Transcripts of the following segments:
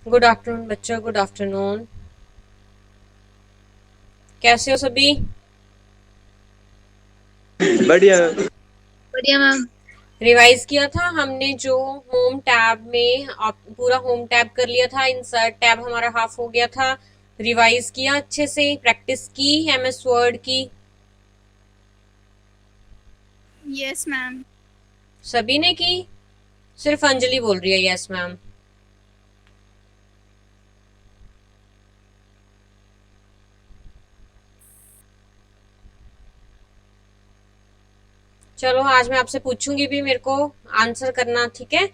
Good afternoon बच्चों, good afternoon. कैसे हो सभी? बढ़िया। बढ़िया मैम। रिवाइज किया था हमने जो होम टैब में पूरा होम टैब कर लिया था, इंसर्ट टैब हमारा हाफ हो गया था। रिवाइज किया अच्छे से, प्रैक्टिस की एमएस वर्ड की यस मैम। सभी ने की? सिर्फ अंजलि बोल रही है यस मैम। चलो आज मैं आपसे पूछूंगी भी, मेरे को आंसर करना, ठीक है?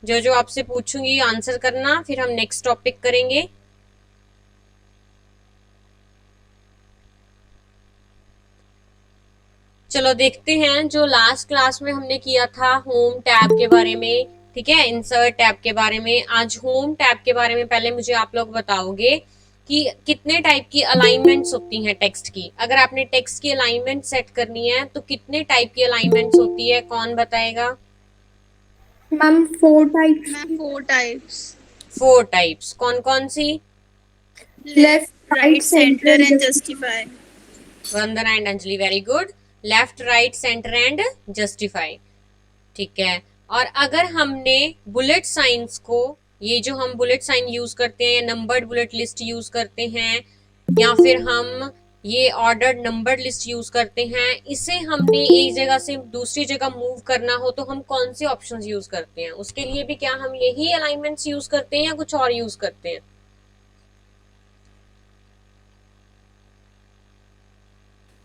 जो जो आपसे पूछूंगी आंसर करना, फिर हम नेक्स्ट टॉपिक करेंगे। चलो देखते हैं जो लास्ट क्लास में हमने किया था होम टैब के बारे में, ठीक है, इंसर्ट टैब के बारे में। आज होम टैब के बारे में पहले मुझे आप लोग बताओगे कि कितने टाइप की अलाइनमेंट्स होती हैं टेक्स्ट की। अगर आपने टेक्स्ट की अलाइनमेंट सेट करनी है तो कितने टाइप की अलाइनमेंट्स होती है, कौन बताएगा? Ma'am 4 types. Ma'am 4 types. 4 types, कौन कौन सी? Left, left, right, right, centre centre and and justify. Justify. Vandana and Anjali, very good. Left, right, centre and justify, ठीक है। और अगर हमने बुलेट साइंस को, ये जो हम बुलेट साइन यूज करते हैं, नंबर्ड बुलेट लिस्ट यूज करते हैं, या फिर हम ये ऑर्डर्ड नंबर्ड लिस्ट यूज करते हैं, इसे हमने एक जगह से दूसरी जगह मूव करना हो तो हम कौन से ऑप्शंस यूज करते हैं? उसके लिए भी क्या हम यही अलाइनमेंट्स यूज करते हैं या कुछ और यूज करते हैं?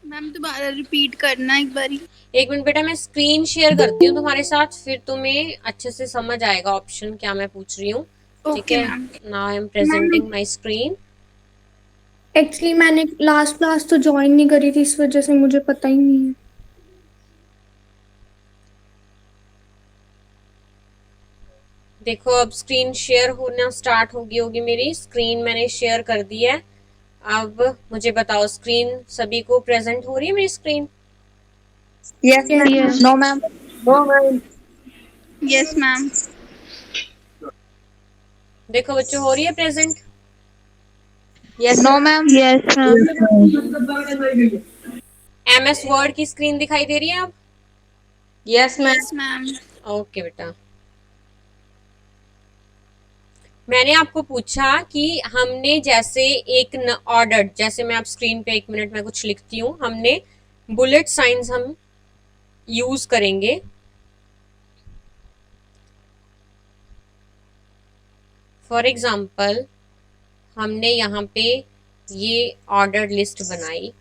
मैम दोबारा रिपीट करना एक बारी। एक मिनट बेटा, मैं स्क्रीन शेयर करती हूँ तुम्हारे साथ, फिर तुम्हें अच्छे से समझ आएगा ऑप्शन क्या मैं पूछ रही हूँ। ठीक ओके है, ma'am. Now I am ma'am presenting my screen. Actually मैंने लास्ट क्लास तो ज्वाइन नहीं करी थी, इस वजह से मुझे पता ही नहीं है। देखो अब स्क्रीन शेयर होना स्टार्ट होगी होगी मेरी स्क्रीन, मैंने शेयर कर दी है। अब मुझे बताओ, स्क्रीन सभी को प्रेजेंट हो रही है मेरी screen? Yes yes ma'am. Ma'am. No ma'am. No ma'am. Yes ma'am. देखो बच्चों, हो रही है present? Yes no ma'am. Ma'am. Yes ma'am. MS Word की स्क्रीन दिखाई दे रही है अब? Yes ma'am. Yes ma'am. Okay बेटा, मैंने आपको पूछा कि हमने जैसे एक ऑर्डर, जैसे मैं आप स्क्रीन पे 1 मिनट में कुछ लिखती हूँ, हमने बुलेट साइंस हम यूज करेंगे। फॉर एग्जाम्पल हमने यहाँ पे ये ऑर्डर लिस्ट बनाई,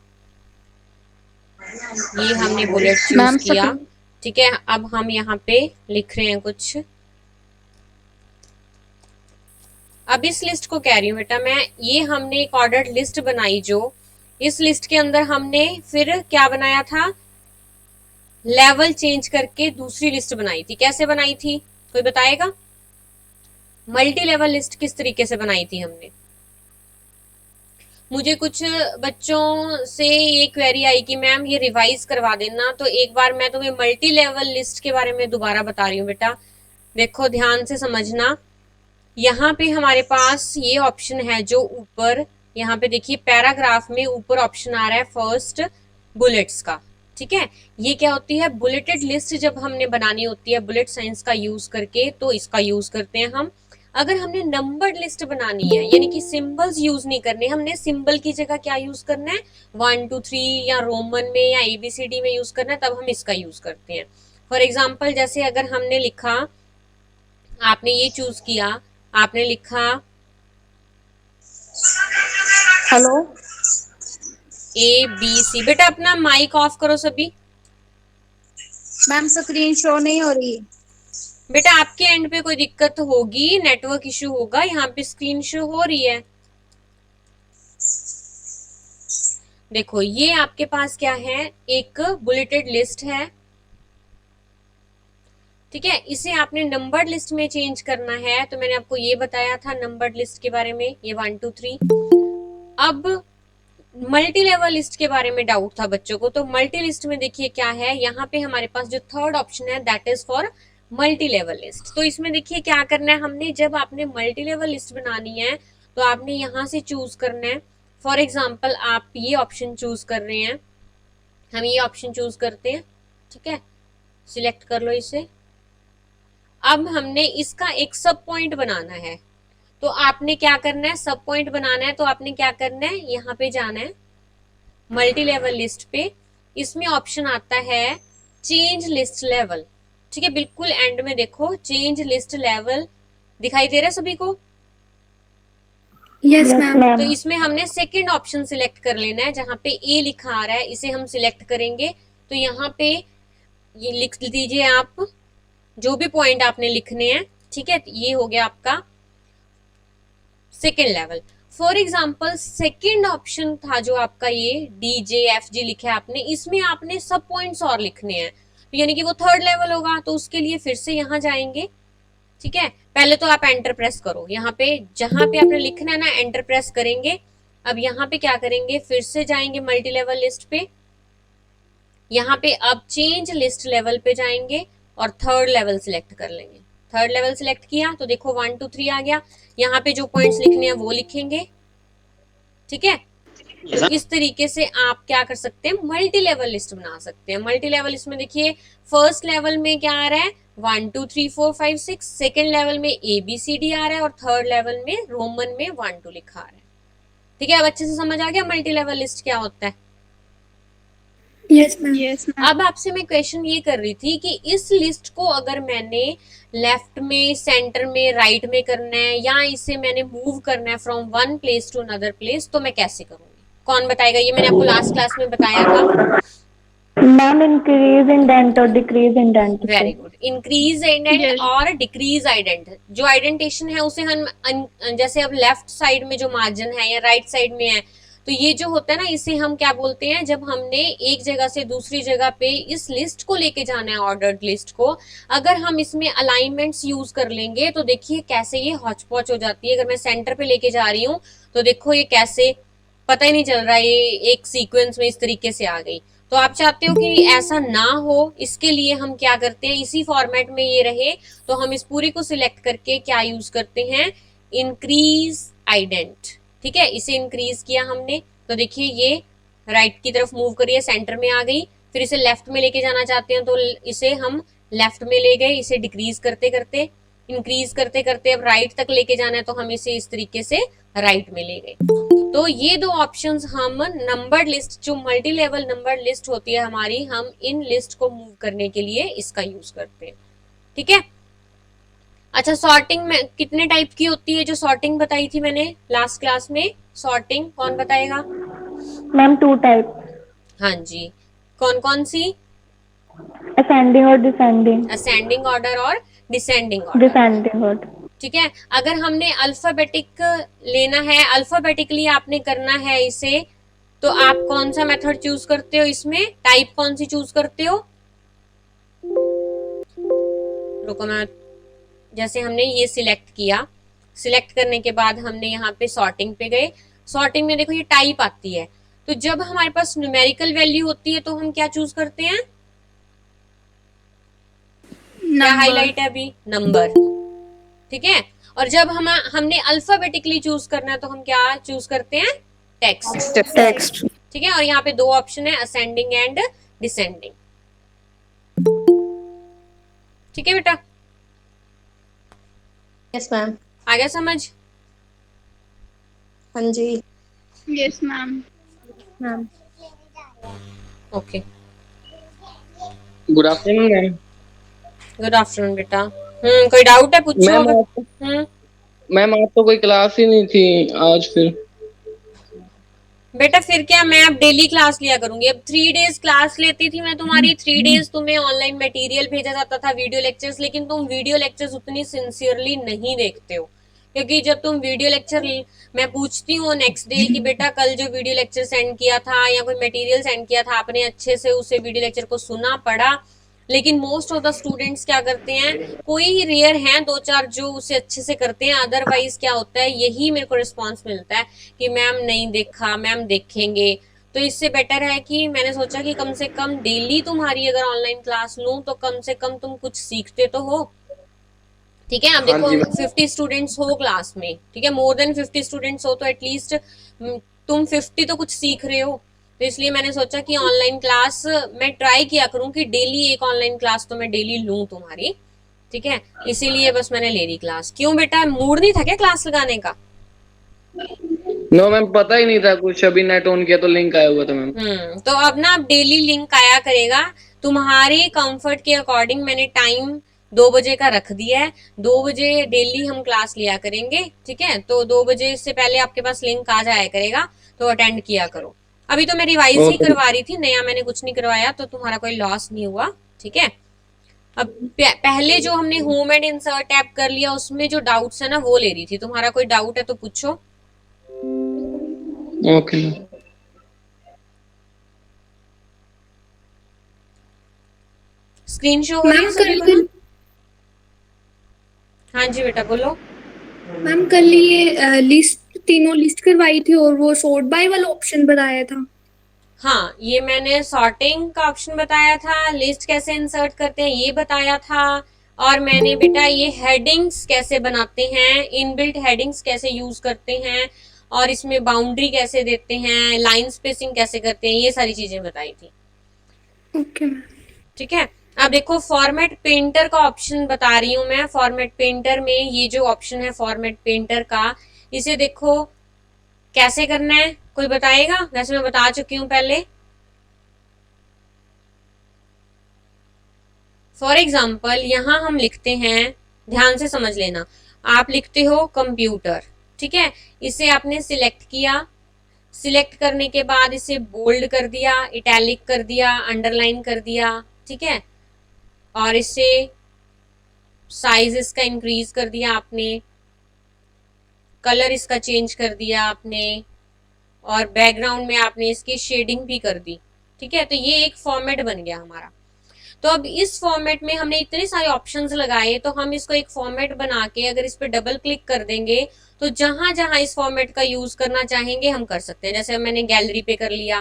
ये हमने बुलेट चूज मैम किया, ठीक है। अब हम यहाँ पे लिख रहे हैं कुछ। अब इस लिस्ट को कह रही हूँ बेटा मैं, ये हमने एक ऑर्डर लिस्ट बनाई, जो इस लिस्ट के अंदर हमने फिर क्या बनाया था, लेवल चेंज करके दूसरी लिस्ट बनाई थी। कैसे बनाई थी, कोई बताएगा? मल्टी लेवल लिस्ट किस तरीके से बनाई थी हमने? मुझे कुछ बच्चों से ये क्वेरी आई कि मैम ये रिवाइज करवा देना, तो एक बार मैं तुम्हें मल्टी लेवल लिस्ट के बारे में दोबारा बता रही हूँ बेटा। देखो ध्यान से समझना, यहाँ पे हमारे पास ये ऑप्शन है जो ऊपर, यहाँ पे देखिए पैराग्राफ में ऊपर ऑप्शन आ रहा है फर्स्ट बुलेट्स का, ठीक है। ये क्या होती है, बुलेटेड लिस्ट जब हमने बनानी होती है बुलेट साइंस का यूज करके, तो इसका यूज करते हैं हम। अगर हमने नंबर्ड लिस्ट बनानी है, यानी कि सिंबल्स यूज नहीं करने, हमने सिंबल की जगह क्या यूज करना है, 1 2 3 या रोमन में या एबीसीडी में यूज करना है, तब हम इसका यूज करते हैं। फॉर एग्जाम्पल जैसे अगर हमने लिखा, आपने ये चूज किया, आपने लिखा हेलो ABC, बेटा अपना माइक ऑफ करो सभी। मैम स्क्रीन शो नहीं हो रही। बेटा आपके एंड पे कोई दिक्कत होगी, नेटवर्क इशू होगा, यहाँ पे स्क्रीन शो हो रही है। देखो ये आपके पास क्या है, एक बुलेटेड लिस्ट है, ठीक है। इसे आपने नंबर्ड लिस्ट में चेंज करना है, तो मैंने आपको ये बताया था नंबर्ड लिस्ट के बारे में, ये 1 2 3। अब मल्टी लेवल लिस्ट के बारे में डाउट था बच्चों को, तो मल्टी लिस्ट में देखिए क्या है, यहाँ पे हमारे पास जो थर्ड ऑप्शन है that is for multi level list. तो इसमें देखिए क्या करना है हमने, जब आपने मल्टी लेवल लिस्ट बनानी है तो आपने यहां से चूज करना है। फॉर एग्जाम्पल आप ये ऑप्शन चूज कर रहे हैं, हम ये ऑप्शन चूज करते हैं, ठीक है, सिलेक्ट कर लो इसे। अब हमने इसका एक सब पॉइंट बनाना है, तो आपने क्या करना है, सब पॉइंट बनाना है तो आपने क्या करना है, यहाँ पे जाना है मल्टी लेवल लिस्ट पे। इसमें ऑप्शन आता है चेंज लिस्ट लेवल, ठीक है, बिल्कुल एंड में देखो चेंज लिस्ट लेवल दिखाई दे रहा है सभी को। Yes ma'am. तो इसमें हमने सेकंड ऑप्शन सिलेक्ट कर लेना है, जहां पे ए लिखा आ रहा है इसे हम सिलेक्ट करेंगे। तो यहाँ पे ये लिख दीजिए आप जो भी पॉइंट आपने लिखने हैं, ठीक है, ये हो गया आपका second level. For example second option था जो आपका ये DJFG लिखा है आपने, इसमें आपने सब पॉइंट्स और लिखने हैं, तो यानी कि वो थर्ड लेवल होगा। तो उसके लिए फिर से यहाँ जाएंगे, ठीक है, पहले तो आप एंटर प्रेस करो, यहाँ पे जहां पे आपने लिखना है ना एंटर प्रेस करेंगे। अब यहाँ पे क्या करेंगे, फिर से जाएंगे मल्टी लेवल लिस्ट पे, यहाँ पे अब चेंज लिस्ट लेवल पे जाएंगे और थर्ड लेवल सिलेक्ट कर लेंगे। थर्ड लेवल सिलेक्ट किया तो देखो 1 2 3 आ गया, यहाँ पे जो पॉइंट्स लिखने हैं वो लिखेंगे, ठीक है। तो इस तरीके से आप क्या कर सकते हैं, मल्टी लेवल लिस्ट बना सकते हैं। मल्टी लेवल लिस्ट में देखिए फर्स्ट लेवल में क्या आ रहा है 1 2 3 4 5 6, सेकेंड लेवल में ABCD आ रहा है और थर्ड लेवल में रोमन में 1 2 लिखा आ रहा है, ठीक है। अब अच्छे से समझ आ गया मल्टी लेवल लिस्ट क्या होता है। Yes ma'am. अब आपसे मैं क्वेश्चन ये कर रही थी कि इस लिस्ट को अगर मैंने लेफ्ट में, सेंटर में, राइट में करना है या इसे मैंने मूव करना है from one place to another place, तो मैं कैसे करूंगी, कौन बताएगा। ये मैंने आपको लास्ट क्लास में बताया था। मैम इंक्रीज इंडेंट और decrease indent. Very good, increase indent और डिक्रीज आइडेंट। जो आइडेंटेशन है उसे हम जैसे अब लेफ्ट साइड में जो मार्जिन है या राइट साइड में है, तो ये जो होता है ना इसे हम क्या बोलते हैं, जब हमने एक जगह से दूसरी जगह पे इस लिस्ट को लेके जाना है, ऑर्डर्ड लिस्ट को, अगर हम इसमें अलाइनमेंट्स यूज कर लेंगे तो देखिए कैसे ये हौच पौच हो जाती है। अगर मैं सेंटर पे लेके जा रही हूँ तो देखो ये कैसे पता ही नहीं चल रहा, ये एक सीक्वेंस में इस तरीके से आ गई। तो आप चाहते हो कि ऐसा ना हो, इसके लिए हम क्या करते हैं, इसी फॉर्मेट में ये रहे तो हम इस पूरी को सिलेक्ट करके क्या यूज करते हैं, इंक्रीज आइडेंट, ठीक है। इसे इंक्रीज किया हमने तो देखिए ये राइट की तरफ मूव करिए, सेंटर में आ गई। फिर इसे लेफ्ट में लेके जाना चाहते हैं तो इसे हम लेफ्ट में ले गए, इसे डिक्रीज करते करते, इंक्रीज करते करते अब राइट तक लेके जाना है तो हम इसे इस तरीके से राइट में ले गए। तो ये दो ऑप्शंस हम नंबर लिस्ट, जो मल्टी लेवल नंबर लिस्ट होती है हमारी, हम इन लिस्ट को मूव करने के लिए इसका यूज करते हैं, ठीक है। अच्छा, सॉर्टिंग में कितने टाइप की होती है, जो सॉर्टिंग बताई थी मैंने लास्ट क्लास में, सॉर्टिंग कौन बताएगा। Ma'am 2 type. हाँ जी, कौन कौन सी, असेंडिंग और डिसेंडिंग। असेंडिंग ऑर्डर और डिसेंडिंग ऑर्डर, डिसेंडिंग ऑर्डर, ठीक है। अगर हमने अल्फाबेटिक लेना है, अल्फाबेटिकली आपने करना है इसे, तो आप कौन सा मेथड चूज करते हो, इसमें टाइप कौन सी चूज करते हो। रुको मैं, जैसे हमने ये सिलेक्ट किया, सिलेक्ट करने के बाद हमने यहाँ पे सॉर्टिंग पे गए, सॉर्टिंग में देखो ये टाइप आती है, तो जब हमारे पास न्यूमेरिकल वैल्यू होती है तो हम क्या चूज करते हैं, क्या हाईलाइट है अभी, नंबर, ठीक है। और जब हमने अल्फाबेटिकली चूज करना है तो हम क्या चूज करते हैं, टेक्स्ट, ठीक है। और यहाँ पे दो ऑप्शन है, असेंडिंग एंड डिसेंडिंग, ठीक है बेटा। Yes ma'am. आ गया समझ। हाँ जी yes ma'am. Ma'am. Okay, good afternoon ma'am. Good afternoon बेटा। कोई डाउट है पूछो मैम अगर। मैम आज तो कोई क्लास ही नहीं थी आज, फिर बेटा फिर क्या, मैं अब डेली क्लास लिया करूंगी। अब 3 डेज क्लास लेती थी मैं तुम्हारी, 3 डेज तुम्हें ऑनलाइन मटेरियल भेजा जाता था, वीडियो लेक्चर्स, लेकिन तुम वीडियो लेक्चर्स उतनी सिंसियरली नहीं देखते हो, क्योंकि जब तुम वीडियो लेक्चर, मैं पूछती हूँ नेक्स्ट डे कि बेटा कल जो वीडियो लेक्चर सेंड किया था या कोई मटेरियल सेंड किया था आपने अच्छे से उसे वीडियो लेक्चर को सुना पढ़ा, लेकिन मोस्ट ऑफ द स्टूडेंट्स क्या करते हैं, कोई ही रेयर हैं 2-4 जो उसे अच्छे से करते हैं, अदरवाइज क्या होता है, यही मेरे को रिस्पॉन्स मिलता है कि मैम नहीं देखा, मैम देखेंगे। तो इससे बेटर है कि मैंने सोचा कि कम से कम डेली तुम्हारी अगर ऑनलाइन क्लास लूं तो कम से कम तुम कुछ सीखते तो हो। ठीक है, अब हाँ देखो जी मैम। 50 स्टूडेंट्स हो क्लास में, ठीक है, मोर देन 50 स्टूडेंट्स हो तो एटलीस्ट तुम 50 तो कुछ सीख रहे हो। तो इसलिए मैंने सोचा कि ऑनलाइन क्लास मैं ट्राई किया करूं कि डेली एक ऑनलाइन क्लास तो मैं डेली लूं तुम्हारी। ठीक है, इसीलिए बस मैंने ले ली क्लास। क्यों बेटा, मूड नहीं था क्या क्लास लगाने का? नो मैम, पता ही नहीं था कुछ, अभी नेट ऑन किया तो लिंक आया हुआ था मैम। तो अब ना, अब डेली लिंक आया करेगा तुम्हारे कंफर्ट के अकॉर्डिंग। मैंने टाइम 2 बजे का रख दिया है, 2 बजे डेली हम क्लास लिया करेंगे। ठीक है, तो 2 बजे से पहले आपके पास लिंक आ जाया करेगा, तो अटेंड किया करो। अभी तो मैं रिवाइज ही ओके। करवा रही थी, नया मैंने कुछ नहीं करवाया, तो तुम्हारा कोई लॉस नहीं हुआ। ठीक है, अब पहले जो हमने होम एंड इंसर्ट टैप कर लिया उसमें जो डाउट्स है ना वो ले रही थी। तुम्हारा कोई डाउट है तो पूछो। ओके। स्क्रीन शो हो रही है मैम सभी कल को ना? हाँ जी बेटा बोलो। मैम कल ये लिस्ट तीनों लिस्ट करवाई थी और वो सॉर्ट बाय वाला ऑप्शन बताया था। हाँ, ये मैंने सॉर्टिंग का ऑप्शन बताया था, लिस्ट कैसे इंसर्ट करते हैं ये बताया था, और मैंने बेटा ये हेडिंग्स कैसे बनाते हैं, इनबिल्ट हेडिंग्स कैसे यूज करते हैं, और इसमें बाउंड्री कैसे देते हैं, लाइन स्पेसिंग कैसे करते हैं, ये सारी चीजें बताई थी। Okay ma'am. ठीक है, अब देखो फॉर्मेट पेंटर का ऑप्शन बता रही हूं मैं। फॉर्मेट पेंटर में ये जो ऑप्शन है फॉर्मेट पेंटर का, इसे देखो कैसे करना है, कोई बताएगा? वैसे मैं बता चुकी हूं पहले। फॉर एग्जाम्पल यहां हम लिखते हैं, ध्यान से समझ लेना, आप लिखते हो कंप्यूटर। ठीक है, इसे आपने सिलेक्ट किया, सिलेक्ट करने के बाद इसे बोल्ड कर दिया, इटैलिक कर दिया, अंडरलाइन कर दिया। ठीक है, और इसे साइज इसका इंक्रीज कर दिया आपने, कलर इसका चेंज कर दिया आपने, और बैकग्राउंड में आपने इसकी शेडिंग भी कर दी। ठीक है, तो ये एक फॉर्मेट बन गया हमारा। तो अब इस फॉर्मेट में हमने इतने सारे ऑप्शंस लगाए, तो हम इसको एक फॉर्मेट बना के अगर इस पर डबल क्लिक कर देंगे तो जहां जहां इस फॉर्मेट का यूज करना चाहेंगे हम कर सकते हैं। जैसे मैंने गैलरी पे कर लिया,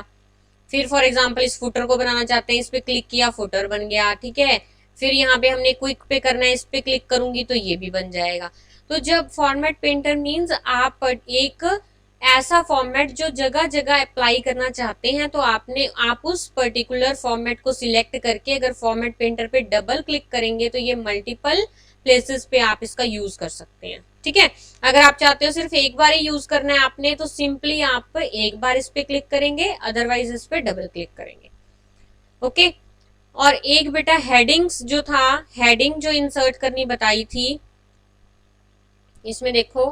फिर फॉर एग्जाम्पल इस फुटर को बनाना चाहते हैं, इस पे क्लिक किया, फुटर बन गया। ठीक है, फिर यहाँ पे हमने क्विक पे करना है, इस पे क्लिक करूंगी तो ये भी बन जाएगा। तो जब फॉर्मेट पेंटर मीन्स आप एक ऐसा फॉर्मेट जो जगह जगह अप्लाई करना चाहते हैं, तो आप उस पर्टिकुलर फॉर्मेट को सिलेक्ट करके अगर फॉर्मेट पेंटर पे डबल क्लिक करेंगे तो ये मल्टीपल प्लेसेस पे आप इसका यूज कर सकते हैं। ठीक है, अगर आप चाहते हो सिर्फ एक बार ही यूज करना है आपने, तो सिंपली आप एक बार इस पे क्लिक करेंगे, अदरवाइज इस पे डबल क्लिक करेंगे। ओके, और एक बेटा हेडिंग्स जो था, हेडिंग जो इंसर्ट करनी बताई थी, इसमें देखो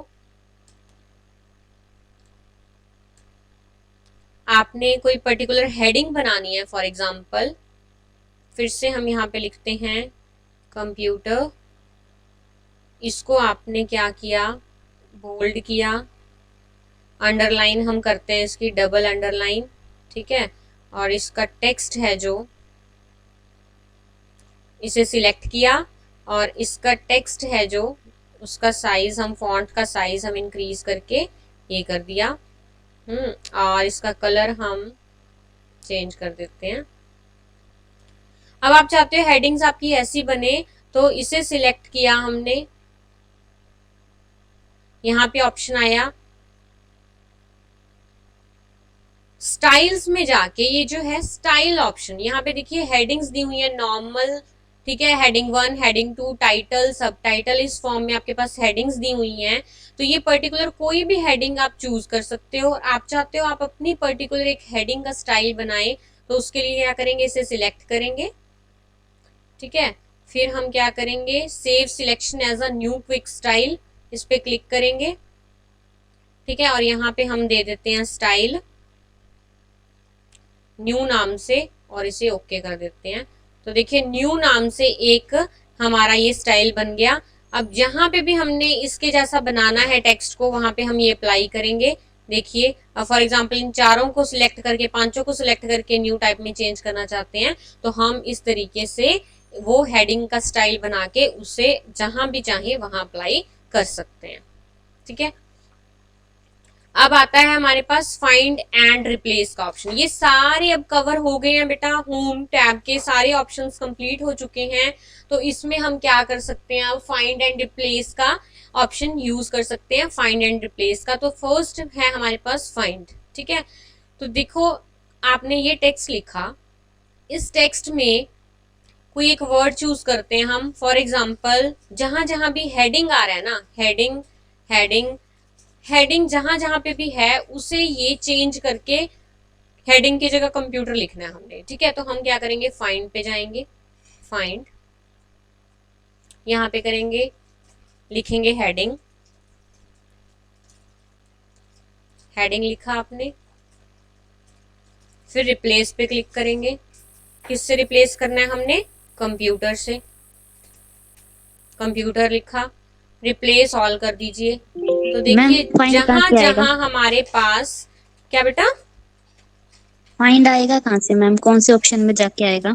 आपने कोई पर्टिकुलर हेडिंग बनानी है। फॉर एग्जाम्पल फिर से हम यहाँ पे लिखते हैं कंप्यूटर, इसको आपने क्या किया, बोल्ड किया, अंडरलाइन हम करते हैं इसकी डबल अंडरलाइन। ठीक है, और इसका टेक्स्ट है जो, इसे सिलेक्ट किया, और इसका टेक्स्ट है जो, उसका साइज हम, फॉन्ट का साइज हम इंक्रीज करके ये कर दिया। और इसका कलर हम चेंज कर देते हैं। अब आप चाहते हो हेडिंग्स आपकी ऐसी बने, तो इसे सिलेक्ट किया हमने, यहाँ पे ऑप्शन आया स्टाइल्स में जाके, ये जो है स्टाइल ऑप्शन, यहाँ पे देखिए हेडिंग्स दी हुई है नॉर्मल। ठीक है, हेडिंग 1, हेडिंग 2, टाइटल, सब टाइटल, इस फॉर्म में आपके पास हेडिंग्स दी हुई हैं। तो ये पर्टिकुलर कोई भी हेडिंग आप चूज कर सकते हो। आप चाहते हो आप अपनी पर्टिकुलर एक हेडिंग का स्टाइल बनाए, तो उसके लिए क्या करेंगे, इसे सिलेक्ट करेंगे। ठीक है, फिर हम क्या करेंगे, save selection as a new quick style, इस पे क्लिक करेंगे। ठीक है, और यहाँ पे हम दे देते हैं स्टाइल न्यू नाम से, और इसे ओके कर देते हैं। तो देखिए न्यू नाम से एक हमारा ये स्टाइल बन गया। अब जहां पे भी हमने इसके जैसा बनाना है टेक्स्ट को, वहां पे हम ये अप्लाई करेंगे। देखिए फॉर एग्जांपल इन चारों को सिलेक्ट करके, पांचों को सिलेक्ट करके न्यू टाइप में चेंज करना चाहते हैं, तो हम इस तरीके से वो हेडिंग का स्टाइल बना के उसे जहां भी चाहे वहां अप्लाई कर सकते हैं। ठीक है, अब आता है हमारे पास फाइंड एंड रिप्लेस का ऑप्शन। ये सारे अब कवर हो गए हैं बेटा, होम टैब के सारे ऑप्शंस कंप्लीट हो चुके हैं। तो इसमें हम क्या कर सकते हैं, अब फाइंड एंड रिप्लेस का ऑप्शन यूज कर सकते हैं, फाइंड एंड रिप्लेस का। तो फर्स्ट है हमारे पास फाइंड, ठीक है। तो देखो आपने ये टेक्स्ट लिखा, इस टेक्स्ट में कोई एक वर्ड चूज करते हैं हम। फॉर एग्जाम्पल जहां जहां भी हेडिंग आ रहा है ना, हेडिंग हेडिंग हेडिंग जहां जहां पे भी है उसे ये चेंज करके हेडिंग की जगह कंप्यूटर लिखना है हमने, ठीक है। तो हम क्या करेंगे, फाइंड पे जाएंगे, फाइंड यहां पे करेंगे, लिखेंगे हेडिंग, हेडिंग लिखा आपने, फिर रिप्लेस पे क्लिक करेंगे। किससे रिप्लेस करना है हमने, कंप्यूटर से, कंप्यूटर लिखा, रिप्लेस ऑल कर दीजिए। तो देखिए जहां जहां हमारे पास, क्या बेटा फाइंड आएगा कहाँ से मैम, कौन से ऑप्शन में जाके आएगा?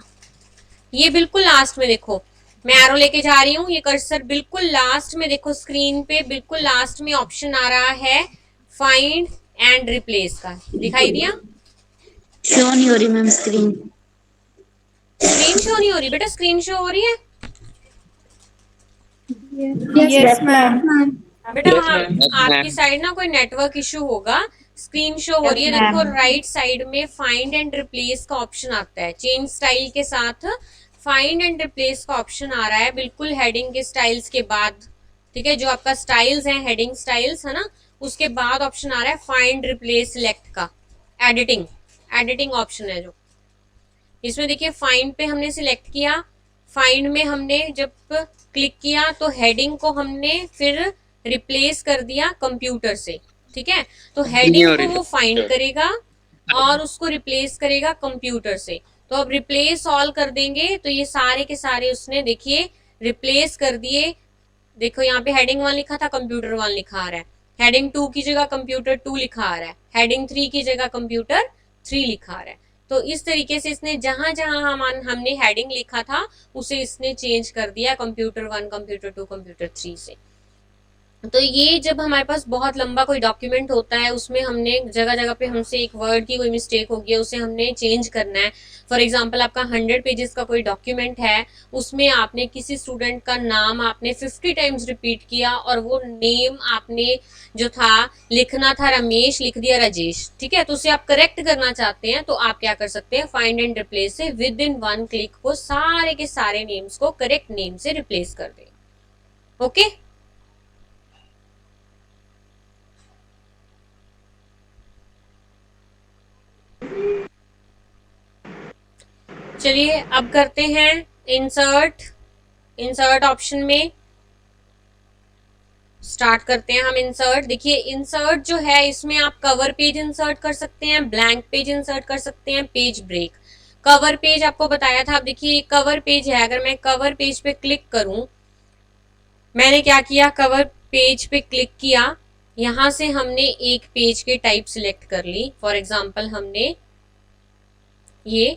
ये बिल्कुल लास्ट में देखो, मैं एरो लेके जा रही हूँ, ये कर्सर बिल्कुल लास्ट में देखो, स्क्रीन पे बिल्कुल लास्ट में ऑप्शन आ रहा है फाइंड एंड रिप्लेस का, दिखाई दिया? शो नहीं हो रही मैम स्क्रीन। स्क्रीन शो नहीं हो रही बेटा, स्क्रीन शो हो रही है यस मैम। बेटा। Yes, हाँ, ma'am. आपकी साइड ना कोई नेटवर्क इशू होगा, स्क्रीन शो हो रही है। देखो राइट साइड में फाइंड एंड रिप्लेस का ऑप्शन आता है, चेंज स्टाइल के साथ फाइंड एंड रिप्लेस का ऑप्शन आ रहा है बिल्कुल हेडिंग के स्टाइल्स के बाद, ठीक है। जो आपका स्टाइल्स है, हेडिंग स्टाइल्स है ना, उसके बाद ऑप्शन आ रहा है फाइंड रिप्लेस सिलेक्ट का, एडिटिंग, एडिटिंग ऑप्शन है जो। इसमें देखिए फाइंड पे हमने सिलेक्ट किया, फाइंड में हमने जब क्लिक किया तो हेडिंग को हमने फिर रिप्लेस कर दिया कंप्यूटर से, ठीक है। तो हेडिंग को वो फाइंड करेगा और उसको रिप्लेस करेगा कंप्यूटर से। तो अब रिप्लेस ऑल कर देंगे तो ये सारे के सारे उसने देखिए रिप्लेस कर दिए। देखो यहाँ पे हेडिंग 1 लिखा था, कंप्यूटर 1 लिखा आ रहा है, हेडिंग 2 की जगह कंप्यूटर 2 लिखा आ रहा है, हेडिंग 3 की जगह कंप्यूटर 3 लिखा आ रहा है। तो इस तरीके से इसने जहां जहां हमने हेडिंग लिखा था उसे इसने चेंज कर दिया कंप्यूटर 1, कंप्यूटर 2, कंप्यूटर 3 से। तो ये जब हमारे पास बहुत लंबा कोई डॉक्यूमेंट होता है, उसमें हमने जगह जगह पे हमसे एक वर्ड की कोई मिस्टेक होगी है, उसे हमने चेंज करना है। फॉर एग्जांपल आपका 100 पेजेस का कोई डॉक्यूमेंट है, उसमें आपने किसी स्टूडेंट का नाम आपने 50 टाइम्स रिपीट किया और वो नेम आपने जो था लिखना था रमेश, लिख दिया राजेश, ठीक है। तो उसे आप करेक्ट करना चाहते हैं तो आप क्या कर सकते हैं, फाइंड एंड रिप्लेस से विद इन 1 क्लिक को सारे के सारे नेम्स को करेक्ट नेम से रिप्लेस कर दे। ओके, चलिए अब करते हैं इंसर्ट। इंसर्ट ऑप्शन में स्टार्ट करते हैं हम इंसर्ट। देखिए इंसर्ट जो है इसमें आप कवर पेज इंसर्ट कर सकते हैं, ब्लैंक पेज इंसर्ट कर सकते हैं, पेज ब्रेक। कवर पेज आपको बताया था। अब देखिए कवर पेज है, अगर मैं कवर पेज पे क्लिक करूं, मैंने क्या किया, कवर पेज पे क्लिक किया, यहां से हमने एक पेज के टाइप सिलेक्ट कर ली। फॉर एग्जाम्पल हमने ये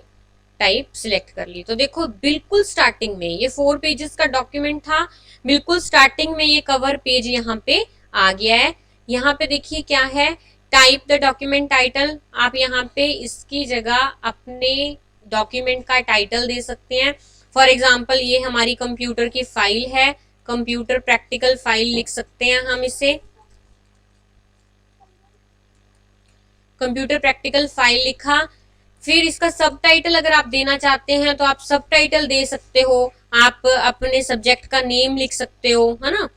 टाइप सिलेक्ट कर ली। तो देखो बिल्कुल स्टार्टिंग में ये 4 पेजेस का डॉक्यूमेंट था, बिल्कुल स्टार्टिंग में ये कवर पेज यहाँ पे आ गया है। यहाँ पे देखिए क्या है, टाइप द डॉक्यूमेंट टाइटल। आप यहाँ पे इसकी जगह अपने डॉक्यूमेंट का टाइटल दे सकते हैं। फॉर एग्जाम्पल ये हमारी कंप्यूटर की फाइल है, कंप्यूटर प्रैक्टिकल फाइल लिख सकते हैं हम इसे, कंप्यूटर प्रैक्टिकल फाइल लिखा। फिर इसका सब टाइटल अगर आप देना चाहते हैं तो आप सब टाइटल दे सकते हो, आप अपने सब्जेक्ट का नेम लिख सकते हो, है ना,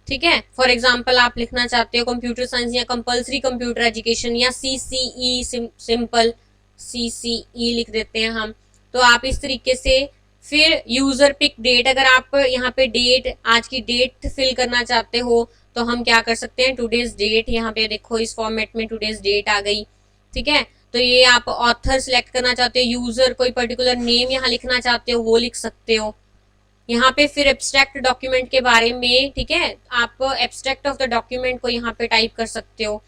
ठीक है। फॉर एग्जांपल आप लिखना चाहते हो कंप्यूटर साइंस या कंपलसरी कंप्यूटर एजुकेशन या CCE, सिंपल CCE लिख देते हैं हम। तो आप इस तरीके से, फिर यूजर पिक डेट, अगर आप यहाँ पे डेट, आज की डेट फिल करना चाहते हो तो हम क्या कर सकते हैं, टूडेज डेट। यहाँ पे देखो इस फॉर्मेट में टूडेज डेट आ गई, ठीक है। तो ये आप ऑथर सिलेक्ट करना चाहते हो, यूजर कोई पर्टिकुलर नेम यहाँ लिखना चाहते हो वो लिख सकते हो। यहाँ पे फिर एब्स्ट्रैक्ट डॉक्यूमेंट के बारे में, ठीक है, आप एब्स्ट्रैक्ट ऑफ द डॉक्यूमेंट को यहाँ पे टाइप कर सकते हो।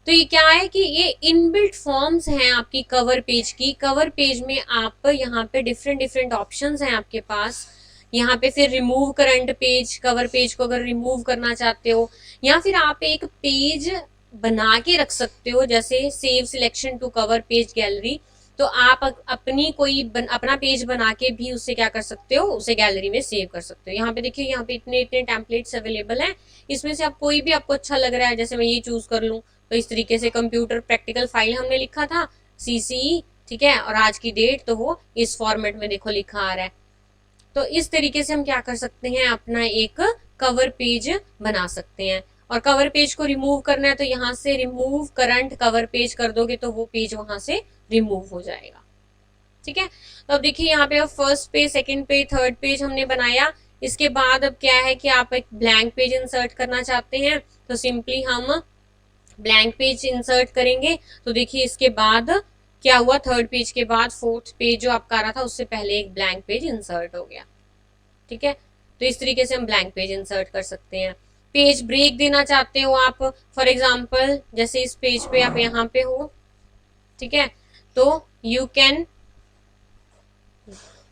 तो ये क्या है कि ये इनबिल्ट फॉर्म्स हैं आपकी कवर पेज की। कवर पेज में आप यहाँ पे डिफरेंट ऑप्शंस हैं आपके पास। यहाँ पे फिर remove current page, cover page को अगर रिमूव करना चाहते हो, या फिर आप एक पेज बना के रख सकते हो, जैसे save selection to cover page gallery, तो आप अपनी कोई अपना पेज बना के भी उससे क्या कर सकते हो, उसे गैलरी में सेव कर सकते हो। यहाँ पे देखिए, यहाँ पे इतने इतने टेम्पलेट्स अवेलेबल हैं, इसमें से आप कोई भी आपको अच्छा लग रहा है, जैसे मैं ये चूज कर लूँ, तो इस तरीके से कंप्यूटर प्रैक्टिकल फाइल हमने लिखा था CCE, ठीक है, और आज की डेट तो वो इस फॉर्मेट में देखो लिखा आ रहा है। तो इस तरीके से हम क्या कर सकते हैं, अपना एक कवर पेज बना सकते हैं। और कवर पेज को रिमूव करना है तो यहाँ से रिमूव करंट कवर पेज कर दोगे तो वो पेज वहां से रिमूव हो जाएगा, ठीक है। तो अब देखिए यहाँ पे अब first page, second page, third page हमने बनाया। इसके बाद अब क्या है कि आप एक ब्लैंक पेज इंसर्ट करना चाहते हैं, तो सिंपली हम ब्लैंक पेज इंसर्ट करेंगे। तो देखिए इसके बाद क्या हुआ, थर्ड पेज के बाद फोर्थ पेज जो आपका आ रहा था उससे पहले एक ब्लैंक पेज इंसर्ट हो गया, ठीक है। तो इस तरीके से हम ब्लैंक पेज इंसर्ट कर सकते हैं। पेज ब्रेक देना चाहते हो आप, फॉर एग्जांपल जैसे इस पेज पे आप यहाँ पे हो, ठीक है, तो you can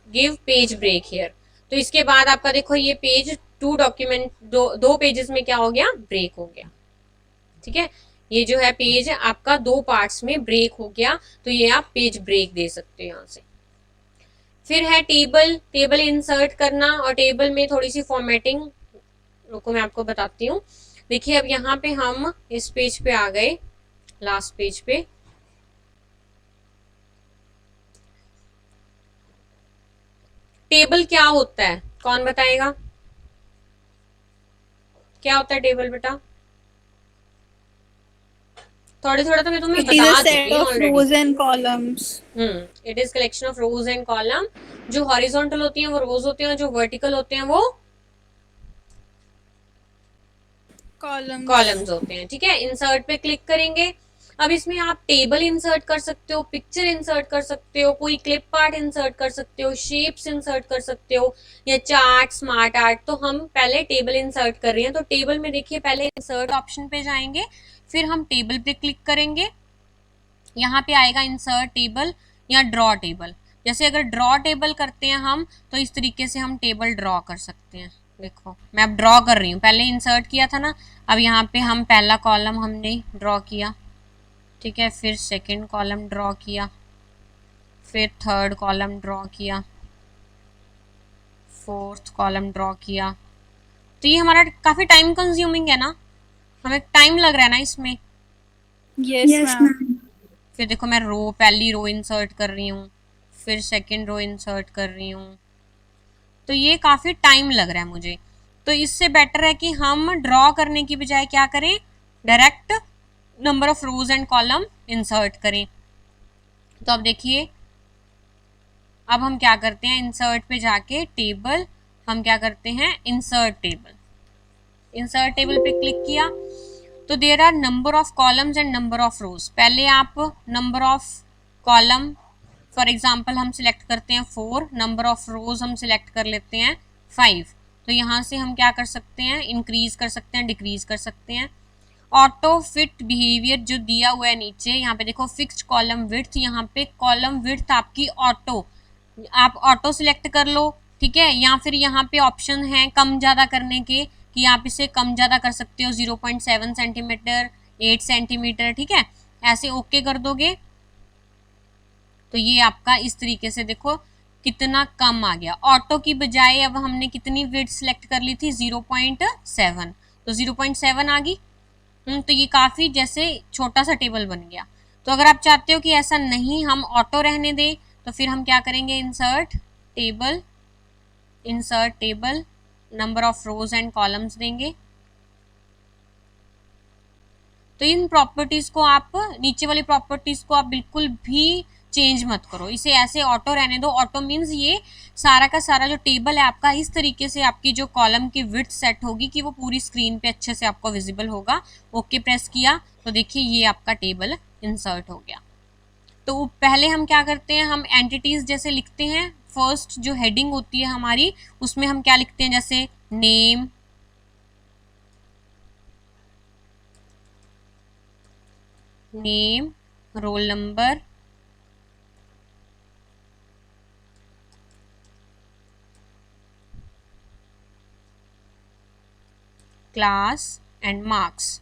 give page break here. तो इसके बाद आपका देखो ये पेज दो पेजेस में क्या हो गया, ब्रेक हो गया, ठीक है। ये जो है पेज आपका दो पार्ट्स में ब्रेक हो गया, तो ये आप पेज ब्रेक दे सकते हो यहाँ से। फिर है टेबल इंसर्ट करना, और टेबल में थोड़ी सी फॉर्मेटिंग, रुको मैं आपको बताती हूँ। देखिए अब यहाँ पे हम इस पेज पे आ गए, लास्ट पेज पे। टेबल क्या होता है, कौन बताएगा, क्या होता है टेबल बेटा? थोड़ा थोड़ा तो मैं तुम्हें बता चुकी हूँ already. rows and columns. It is collection of rose and column. जो हॉरिजॉन्टल होती हैं वो रोज होते हैं, जो वर्टिकल होते हैं वो कॉलम्स होते हैं, ठीक है। इंसर्ट पे क्लिक करेंगे। अब इसमें आप टेबल इंसर्ट कर सकते हो, पिक्चर इंसर्ट कर सकते हो, कोई क्लिप आर्ट इंसर्ट कर सकते हो, शेप्स इंसर्ट कर सकते हो, या चार्ट, स्मार्ट आर्ट। तो हम पहले टेबल इंसर्ट कर रहे हैं, तो टेबल में देखिए पहले इंसर्ट ऑप्शन पे जाएंगे, फिर हम टेबल पे क्लिक करेंगे। यहाँ पे आएगा इंसर्ट टेबल या ड्रॉ टेबल। जैसे अगर ड्रॉ टेबल करते हैं हम, तो इस तरीके से हम टेबल ड्रॉ कर सकते हैं। देखो मैं अब ड्रॉ कर रही हूँ, पहले इंसर्ट किया था ना, अब यहाँ पे हम पहला कॉलम हमने ड्रॉ किया, ठीक है, फिर सेकंड कॉलम ड्रॉ किया, फिर थर्ड कॉलम ड्रॉ किया, फोर्थ कॉलम ड्रॉ किया। तो ये हमारा काफी टाइम कंज्यूमिंग है ना, हमें टाइम लग रहा है ना इसमें। Yes, ma'am. फिर देखो मैं पहली रो इंसर्ट कर रही हूँ, फिर सेकंड रो इंसर्ट कर रही हूँ, तो ये काफी टाइम लग रहा है मुझे। तो इससे बेटर है कि हम ड्रॉ करने की बजाय क्या करें, direct number of rose and column insert करें। तो अब देखिए अब हम क्या करते हैं, इंसर्ट पे जाके टेबल, हम क्या करते हैं, इंसर्ट टेबल पे क्लिक किया, तो there are number of columns and number of rows. पहले आप number of column for example हम सिलेक्ट करते हैं 4, नंबर ऑफ रोज हम सिलेक्ट कर लेते हैं 5। तो यहाँ से हम क्या कर सकते हैं, इंक्रीज कर सकते हैं, डिक्रीज कर सकते हैं। ऑटो फिट बिहेवियर जो दिया हुआ है नीचे, यहाँ पे देखो फिक्स्ड कॉलम विड्थ, यहाँ पे कॉलम विड्थ आपकी ऑटो, आप ऑटो सिलेक्ट कर लो, ठीक है, या फिर यहाँ पे ऑप्शन है कम ज़्यादा करने के, कि आप इसे कम ज़्यादा कर सकते हो, 0.7 सेंटीमीटर, 8 सेंटीमीटर, ठीक है, ऐसे ओके कर दोगे तो ये आपका इस तरीके से देखो कितना कम आ गया। ऑटो की बजाय अब हमने कितनी विड्थ सिलेक्ट कर ली थी, 0.7, तो 0.7 आ गई। तो ये काफ़ी जैसे छोटा सा टेबल बन गया। तो अगर आप चाहते हो कि ऐसा नहीं हम ऑटो रहने दें, तो फिर हम क्या करेंगे, insert table number of rose and columns देंगे। तो इन प्रॉपर्टीज को आप, नीचे वाली प्रॉपर्टीज को आप बिल्कुल भी चेंज मत करो, इसे ऐसे ऑटो रहने दो। ऑटो मीन्स ये सारा का सारा जो टेबल है आपका इस तरीके से आपकी जो कॉलम की विड्थ सेट होगी कि वो पूरी स्क्रीन पे अच्छे से आपको विजिबल होगा। ओके प्रेस किया तो देखिए ये आपका टेबल इंसर्ट हो गया। तो पहले हम क्या करते हैं, हम एंटिटीज जैसे लिखते हैं, फर्स्ट जो हेडिंग होती है हमारी उसमें हम क्या लिखते हैं, जैसे name, roll number, class and marks.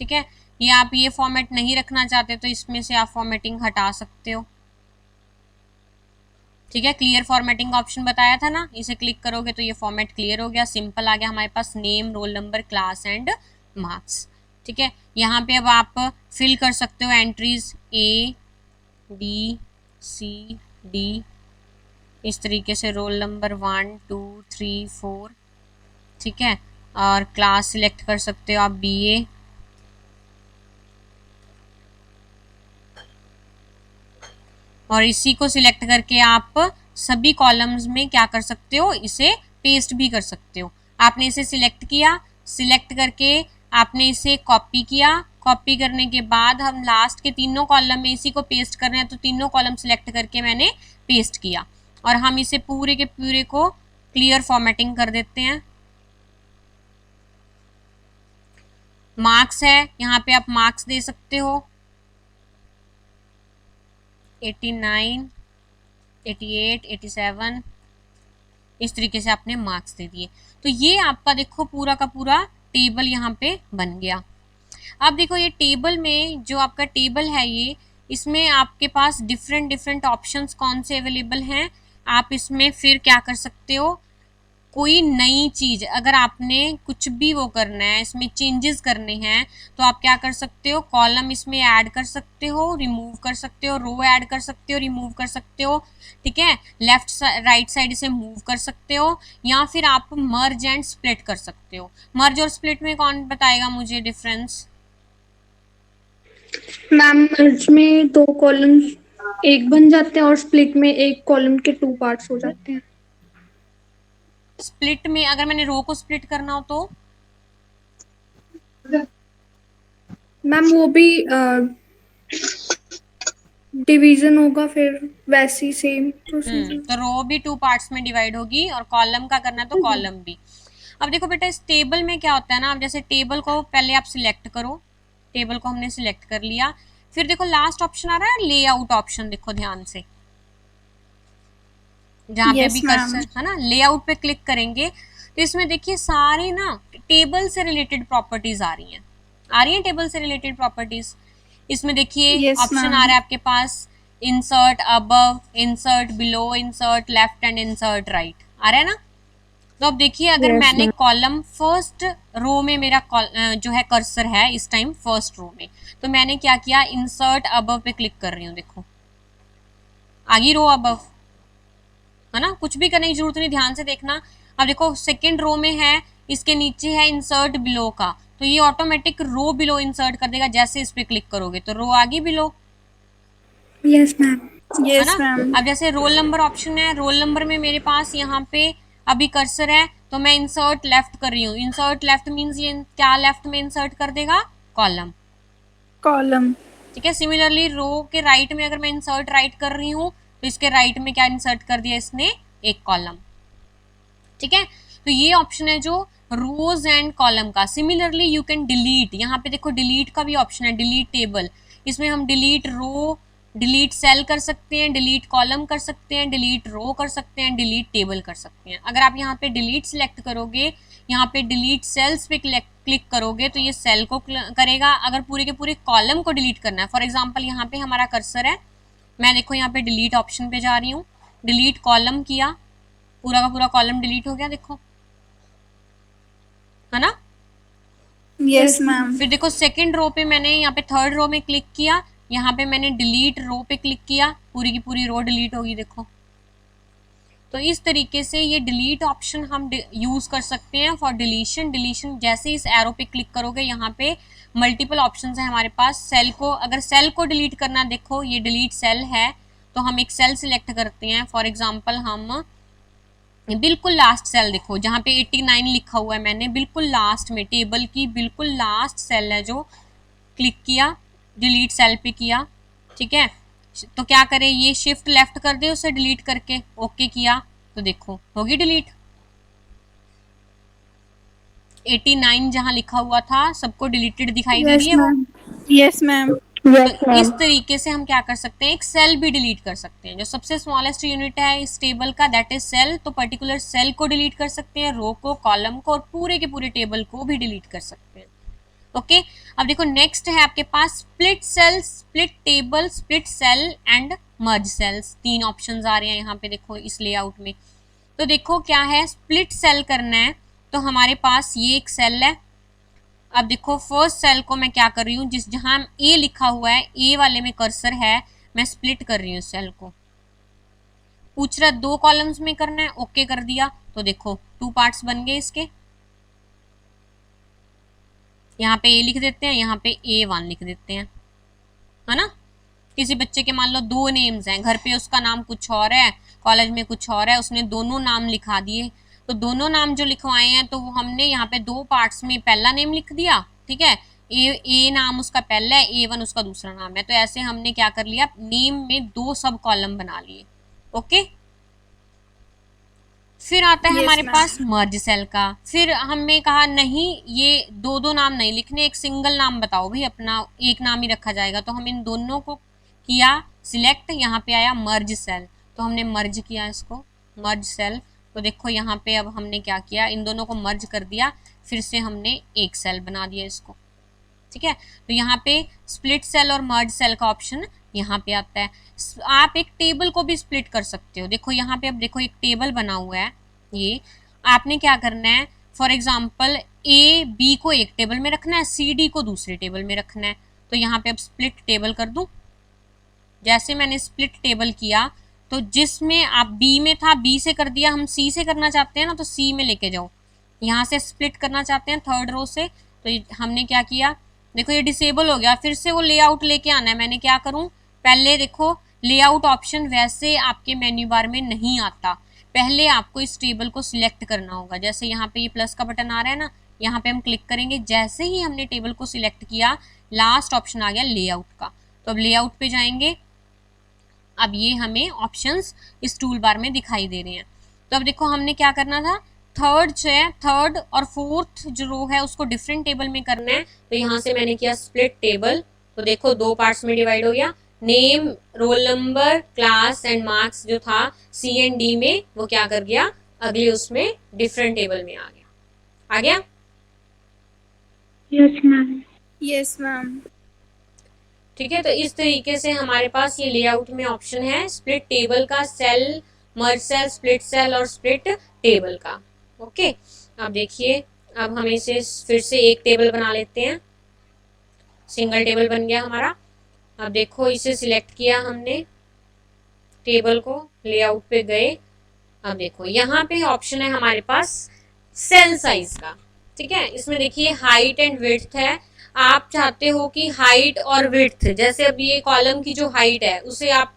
ठीक है, ये आप ये फॉर्मेट नहीं रखना चाहते तो इसमें से आप फॉर्मेटिंग हटा सकते हो। ठीक है, क्लियर फॉर्मेटिंग का ऑप्शन बताया था ना, इसे क्लिक करोगे तो ये फॉर्मेट क्लियर हो गया, सिंपल आ गया हमारे पास name, roll number, class and marks. ठीक है, यहाँ पे अब आप फिल कर सकते हो entries A B C D, इस तरीके से रोल नंबर 1 2 3 4। ठीक है, और क्लास सिलेक्ट कर सकते हो आप BA, और इसी को सिलेक्ट करके आप सभी कॉलम्स में क्या कर सकते हो, इसे पेस्ट भी कर सकते हो। आपने इसे सिलेक्ट किया, सिलेक्ट करके आपने इसे कॉपी किया, कॉपी करने के बाद हम लास्ट के तीनों कॉलम में इसी को पेस्ट कर रहे हैं, तो तीनों कॉलम सिलेक्ट करके मैंने पेस्ट किया, और हम इसे पूरे के पूरे को क्लियर फॉर्मेटिंग कर देते हैं। मार्क्स है, यहाँ पे आप मार्क्स दे सकते हो 89 88 87, इस तरीके से आपने मार्क्स दे दिए। तो ये आपका देखो पूरा का पूरा टेबल यहाँ पे बन गया। अब देखो ये टेबल में जो आपका टेबल है ये, इसमें आपके पास डिफरेंट ऑप्शंस कौन से अवेलेबल हैं। आप इसमें फिर क्या कर सकते हो, कोई नई चीज अगर आपने कुछ भी वो करना है, इसमें चेंजेस करने हैं, तो आप क्या कर सकते हो, कॉलम इसमें ऐड कर सकते हो, रिमूव कर सकते हो, रो ऐड कर सकते हो, रिमूव कर सकते हो। ठीक है, लेफ्ट राइट साइड से मूव कर सकते हो, या फिर आप मर्ज एंड स्प्लिट कर सकते हो। मर्ज और स्प्लिट में कौन बताएगा मुझे डिफरेंस? मैम मर्ज में 2 कॉलम्स एक बन जाते हैं और स्प्लिट में एक कॉलम के 2 पार्ट्स हो जाते हैं। स्प्लिट में अगर मैंने रो को स्प्लिट करना हो तो मैम वो भी डिवीजन होगा, फिर वैसी सेम प्रोसीजर। तो रो भी 2 पार्ट्स में डिवाइड होगी, और कॉलम का करना तो कॉलम भी। अब देखो बेटा इस टेबल में क्या होता है ना, अब जैसे टेबल को पहले आप सिलेक्ट करो, टेबल को हमने सिलेक्ट कर लिया, फिर देखो लास्ट ऑप्शन आ रहा है लेआउट ऑप्शन, देखो ध्यान से, जहाँ पे भी कर्सर है ना, लेआउट पे क्लिक करेंगे तो इसमें देखिए सारे ना टेबल से रिलेटेड प्रॉपर्टीज आ रही हैं, टेबल से रिलेटेड प्रॉपर्टीज। इसमें देखिए ऑप्शन आ रहा है आपके पास insert above, insert below, insert left and insert right, आ रहा है ना। तो अब देखिए अगर मैंने कॉलम फर्स्ट रो में मेरा जो है कर्सर है इस टाइम फर्स्ट रो में, तो मैंने क्या किया, इंसर्ट अबव पे क्लिक कर रही हूँ, देखो आ गई रो अबव, है ना, कुछ भी करने की जरूरत नहीं, ध्यान से देखना। अब देखो सेकेंड रो में है, इसके नीचे है इंसर्ट बिलो का, तो ये ऑटोमेटिक रो बिलो इंसर्ट कर देगा, जैसे इस पे क्लिक करोगे तो रो आ गई below. Yes ma'am, yes ma'am. अब जैसे रोल नंबर ऑप्शन है, रोल नंबर में मेरे पास यहाँ पे अभी कर्सर है, तो मैं इंसर्ट लेफ्ट कर रही हूँ, इंसर्ट लेफ्ट मीन्स ये क्या लेफ्ट में इंसर्ट कर देगा, कॉलम। कॉलम। ठीक है, सिमिलरली रो के राइट में अगर मैं इंसर्ट राइट कर रही हूँ, तो इसके राइट में क्या इंसर्ट कर दिया इसने, एक कॉलम। ठीक है, तो ये ऑप्शन है जो रोज एंड कॉलम का। सिमिलरली यू कैन डिलीट, यहाँ पे देखो डिलीट का भी ऑप्शन है, डिलीट टेबल, इसमें हम डिलीट रो, डिलीट सेल कर सकते हैं, डिलीट कॉलम कर सकते हैं, डिलीट रो कर सकते हैं, डिलीट टेबल कर सकते हैं। अगर आप यहाँ पे डिलीट सिलेक्ट करोगे, यहाँ पे डिलीट सेल्स पे क्लिक करोगे तो ये सेल को करेगा। अगर पूरे के पूरे कॉलम को डिलीट करना है, फॉर एग्जाम्पल यहाँ पे हमारा कर्सर है, मैं देखो यहाँ पे डिलीट ऑप्शन पे जा रही हूँ, डिलीट कॉलम किया, पूरा का पूरा कॉलम डिलीट हो गया, देखो है ना। Yes ma'am. फिर देखो सेकंड रो पे मैंने यहाँ पे थर्ड रो में क्लिक किया, यहाँ पे मैंने डिलीट रो पे क्लिक किया, पूरी की पूरी रो डिलीट होगी, देखो। तो इस तरीके से ये डिलीट ऑप्शन हम यूज कर सकते हैं फॉर डिलीशन। डिलीशन जैसे इस एरो पे क्लिक करोगे, यहाँ पे मल्टीपल ऑप्शंस है हमारे पास। सेल को, अगर सेल को डिलीट करना, देखो ये डिलीट सेल है, तो हम एक सेल सिलेक्ट करते हैं, फॉर एग्जाम्पल हम बिल्कुल लास्ट सेल, देखो जहाँ पे 89 लिखा हुआ है, मैंने बिल्कुल लास्ट में टेबल की बिल्कुल लास्ट सेल है जो क्लिक किया, डिलीट सेल पे किया। ठीक है, तो क्या करें, ये शिफ्ट लेफ्ट कर दे उसे डिलीट करके, ओके किया तो देखो होगी डिलीट। 89 जहां लिखा हुआ था सबको डिलीटेड दिखाई दे रही है वो। Yes ma'am. तो इस तरीके से हम क्या कर सकते हैं, एक सेल भी डिलीट कर सकते हैं। जो सबसे स्मॉलेस्ट यूनिट है इस टेबल का, दैट इज सेल, तो पर्टिकुलर सेल को डिलीट कर सकते हैं, रो को, कॉलम को, और पूरे के पूरे टेबल को भी डिलीट कर सकते हैं। ओके, अब देखो नेक्स्ट है आपके पास split cell, split table, split cell and merge cells. 3 options आ रहे हैं यहाँ पे देखो इस लेआउट में। तो देखो क्या है, स्प्लिट सेल करना है तो हमारे पास ये एक सेल है। अब देखो फर्स्ट सेल को मैं क्या कर रही हूँ, जहां ए लिखा हुआ है, ए वाले में कर्सर है, मैं स्प्लिट कर रही हूँ सेल को। पूछ रहा 2 कॉलम्स में करना है, ओके कर दिया। तो देखो 2 पार्ट्स बन गए इसके। यहाँ पे ए लिख देते हैं, यहाँ पे A1 लिख देते हैं, है ना। किसी बच्चे के मान लो 2 नेम्स हैं, घर पे उसका नाम कुछ और है, कॉलेज में कुछ और है, उसने दोनों नाम लिखा दिए। तो दोनों नाम जो लिखवाए हैं तो वो हमने यहाँ पे 2 पार्ट्स में पहला नेम लिख दिया, ठीक है। ए नाम उसका पहला है, A1 उसका दूसरा नाम है। तो ऐसे हमने क्या कर लिया, नेम में 2 सब कॉलम बना लिए। ओके, फिर आता है हमारे पास मर्ज सेल का। फिर हमने कहा नहीं ये 2 नाम नहीं लिखने, एक सिंगल नाम बताओ भाई अपना, एक नाम ही रखा जाएगा। तो हम इन दोनों को किया सिलेक्ट, यहाँ पे आया मर्ज सेल, तो हमने मर्ज किया इसको, मर्ज सेल। तो देखो यहाँ पे अब हमने क्या किया, इन दोनों को मर्ज कर दिया, फिर से हमने एक सेल बना दिया इसको, ठीक है। तो यहाँ पे स्प्लिट सेल और मर्ज सेल का ऑप्शन यहाँ पे आता है। आप एक टेबल को भी स्प्लिट कर सकते हो। देखो यहाँ पे अब देखो एक टेबल बना हुआ है, ये आपने क्या करना है, फॉर एग्जाम्पल ए बी को एक टेबल में रखना है, सी डी को दूसरे टेबल में रखना है। तो यहाँ पे अब स्प्लिट टेबल कर दूं। जैसे मैंने स्प्लिट टेबल किया तो जिसमें आप बी में था बी से कर दिया, हम सी से करना चाहते हैं ना तो सी में लेके जाओ। यहाँ से स्प्लिट करना चाहते हैं 3rd रो से, तो हमने क्या किया, देखो ये डिसेबल हो गया, फिर से वो लेआउट लेके आना है। मैंने क्या करूं, पहले देखो लेआउट ऑप्शन वैसे आपके मेन्यू बार में नहीं आता, पहले आपको इस टेबल को सिलेक्ट करना होगा। जैसे यहाँ पे ये प्लस का बटन आ रहा है ना, यहाँ पे हम क्लिक करेंगे, जैसे ही हमने टेबल को सिलेक्ट किया लास्ट ऑप्शन आ गया लेआउट का। तो अब लेआउट पे जाएंगे, अब ये हमें ऑप्शंस इस टूल बार में दिखाई दे रहे हैं। तो अब देखो हमने क्या करना था, 3rd और 4th जो रो है उसको डिफरेंट टेबल में करना है। तो यहाँ से मैंने किया स्प्लिट टेबल, तो देखो 2 पार्ट्स में डिवाइड हो गया। Name, roll number, class and marks जो था सी एंड डी में, वो क्या कर गया, अगले उसमें डिफरेंट टेबल में आ गया। Yes ma'am. Yes ma'am. ठीक है, तो इस तरीके से हमारे पास ये लेआउट में ऑप्शन है स्प्लिट टेबल का, cell, merge cell, split cell और स्प्लिट टेबल का। ओके, अब देखिए, अब हम इसे फिर से एक टेबल बना लेते हैं, सिंगल टेबल बन गया हमारा। अब देखो इसे सिलेक्ट किया हमने टेबल को, लेआउट पे गए। अब देखो यहाँ पे ऑप्शन है हमारे पास सेल साइज का, ठीक है। इसमें देखिए हाइट एंड विड्थ है। आप चाहते हो कि हाइट और विड्थ, जैसे अब ये कॉलम की जो हाइट है उसे आप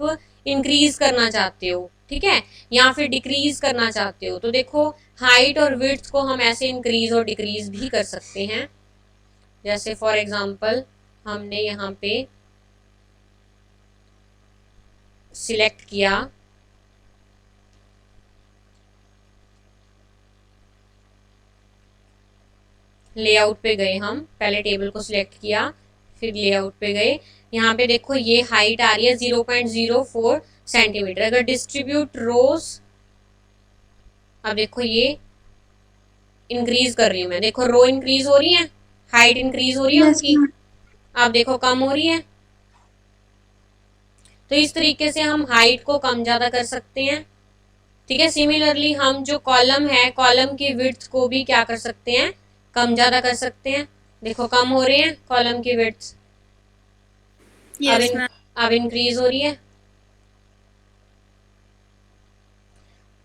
इंक्रीज करना चाहते हो, ठीक है, या फिर डिक्रीज करना चाहते हो। तो देखो हाइट और विड्थ को हम ऐसे इंक्रीज और डिक्रीज भी कर सकते हैं। जैसे फॉर एग्जांपल हमने यहाँ पे सिलेक्ट किया, लेआउट पे गए, हम पहले टेबल को सिलेक्ट किया फिर लेआउट पे गए। यहाँ पे देखो ये हाइट आ रही है 0.04 सेंटीमीटर। अगर डिस्ट्रीब्यूट रोज, अब देखो ये इंक्रीज कर रही हूं मैं, देखो रो इंक्रीज हो रही है, हाइट इंक्रीज हो रही है उनकी, अब देखो कम हो रही है। तो इस तरीके से हम हाइट को कम ज्यादा कर सकते हैं, ठीक है। सिमिलरली हम जो कॉलम है, कॉलम की विड्थ को भी क्या कर सकते हैं, कम ज्यादा कर सकते हैं। देखो कम हो रही है कॉलम की विड्थ, अब इंक्रीज हो रही है।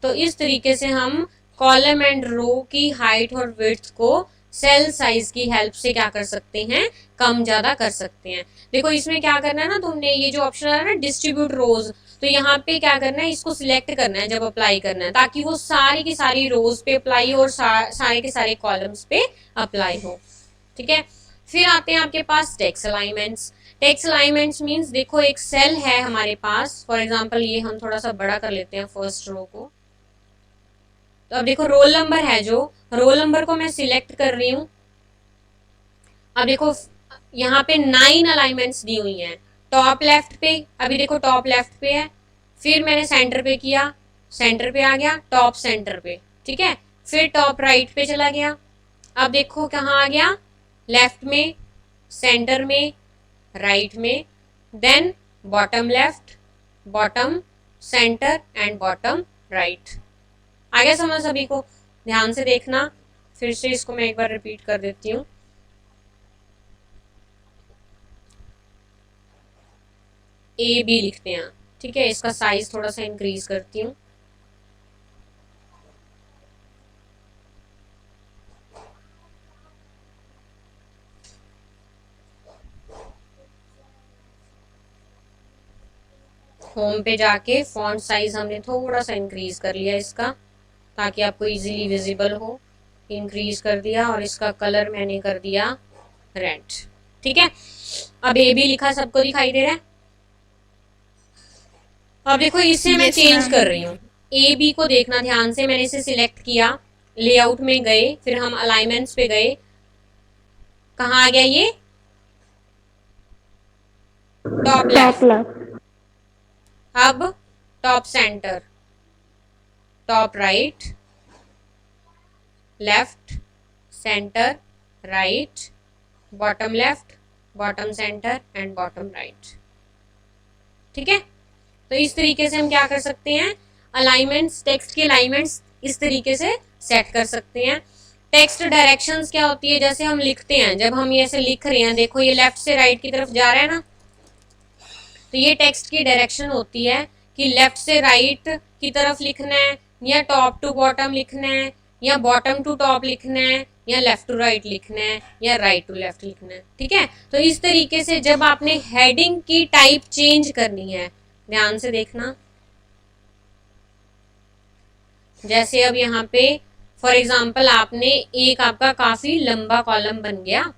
तो इस तरीके से हम कॉलम एंड रो की हाइट और विड्थ को सेल साइज की हेल्प से क्या कर सकते हैं, कम ज्यादा कर सकते हैं। देखो इसमें क्या करना है ना, तुमने ये जो ऑप्शन आ रहा है ना डिस्ट्रीब्यूट रोज, तो यहाँ पे क्या करना है, इसको सिलेक्ट करना है जब अप्लाई करना है, ताकि वो सारी की सारी रोज पे अप्लाई हो और सारे के सारे कॉलम्स पे अप्लाई हो, ठीक है। फिर आते हैं आपके पास text alignments. Text alignments means देखो एक सेल है हमारे पास, फॉर एग्जाम्पल ये हम थोड़ा सा बड़ा कर लेते हैं फर्स्ट रो को। तो अब देखो रोल नंबर है, जो रोल नंबर को मैं सिलेक्ट कर रही हूं। अब देखो यहाँ पे 9 अलाइनमेंट्स दी हुई हैं। टॉप लेफ्ट पे, अभी देखो टॉप लेफ्ट पे है, फिर मैंने सेंटर पे किया, सेंटर पे आ गया, टॉप सेंटर पे, ठीक है। फिर टॉप राइट पे चला गया, अब देखो कहाँ आ गया, लेफ्ट में सेंटर में, राइट में, then bottom left, bottom centre and bottom right. आगे समझ सभी को? ध्यान से देखना, फिर से इसको मैं एक बार रिपीट कर देती हूँ। ए बी लिखते हैं, ठीक है। इसका साइज थोड़ा सा इंक्रीज करती हूँ। होम पे जाके फॉन्ट साइज हमने थोड़ा सा इंक्रीज कर लिया इसका, ताकि आपको इजीली विजिबल हो। इंक्रीज कर दिया और इसका कलर मैंने कर दिया रेड, ठीक है। अब ए बी लिखा, सबको दिखाई दे रहा है? अब देखो इसे मैं चेंज कर रही हूँ। ए बी को देखना ध्यान से, मैंने इसे सिलेक्ट किया, लेआउट में गए, फिर हम अलाइनमेंट्स पे गए। कहाँ आ गया ये? Top left. अब top centre, top right, left centre right, bottom left, bottom centre and bottom right, ठीक है। तो इस तरीके से हम क्या कर सकते हैं, अलाइनमेंट्स, टेक्स्ट के अलाइनमेंट्स इस तरीके से सेट कर सकते हैं। टेक्स्ट डायरेक्शंस क्या होती है, जैसे हम लिखते हैं, जब हम ये ऐसे लिख रहे हैं, देखो ये लेफ्ट से राइट की तरफ जा रहा है ना, तो ये टेक्स्ट की डायरेक्शन होती है कि लेफ्ट से राइट की तरफ लिखना है, या टॉप टू बॉटम लिखना है, या बॉटम टू टॉप लिखना है, या लेफ्ट टू राइट लिखना है, या राइट टू लेफ्ट लिखना है, ठीक है। तो इस तरीके से जब आपने हेडिंग की टाइप चेंज करनी है, ध्यान से देखना, जैसे अब यहाँ पे फॉर एग्जाम्पल आपने एक, आपका काफी लंबा कॉलम बन गया,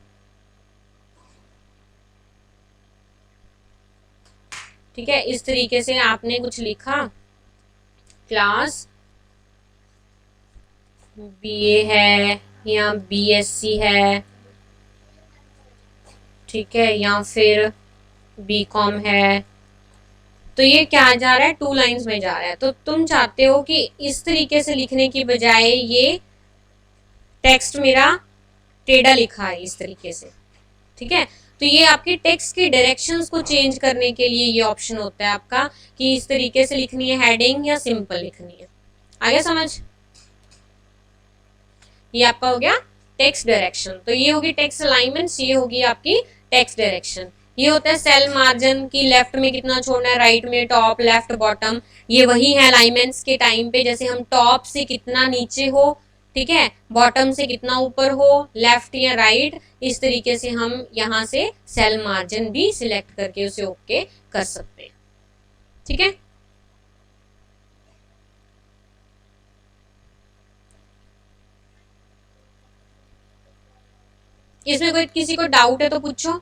ठीक है। इस तरीके से आपने कुछ लिखा, क्लास बीए है या बीएससी है, ठीक है, या फिर बीकॉम है, तो ये क्या जा रहा है, 2 लाइंस में जा रहा है। तो तुम चाहते हो कि इस तरीके से लिखने की बजाय ये टेक्स्ट मेरा टेढ़ा लिखा है इस तरीके से, ठीक है। तो ये आपके टेक्स्ट की डायरेक्शंस को चेंज करने के लिए ये ऑप्शन होता है आपका, कि इस तरीके से लिखनी है हेडिंग या सिंपल लिखनी है। आगे समझ? ये आपका हो गया टेक्स्ट डायरेक्शन। तो ये होगी टेक्स्ट अलाइनमेंट्स, ये होगी आपकी टेक्स्ट डायरेक्शन। ये होता है सेल मार्जिन की लेफ्ट में कितना छोड़ना है, राइट में, टॉप लेफ्ट बॉटम, ये वही है अलाइनमेंट्स के टाइम पे, जैसे हम टॉप से कितना नीचे हो, ठीक है, बॉटम से कितना ऊपर हो, लेफ्ट या राइट, इस तरीके से हम यहाँ से सेल मार्जिन भी सिलेक्ट करके उसे ओके कर सकते हैं, ठीक है। इसमें कोई किसी को डाउट है तो पूछो।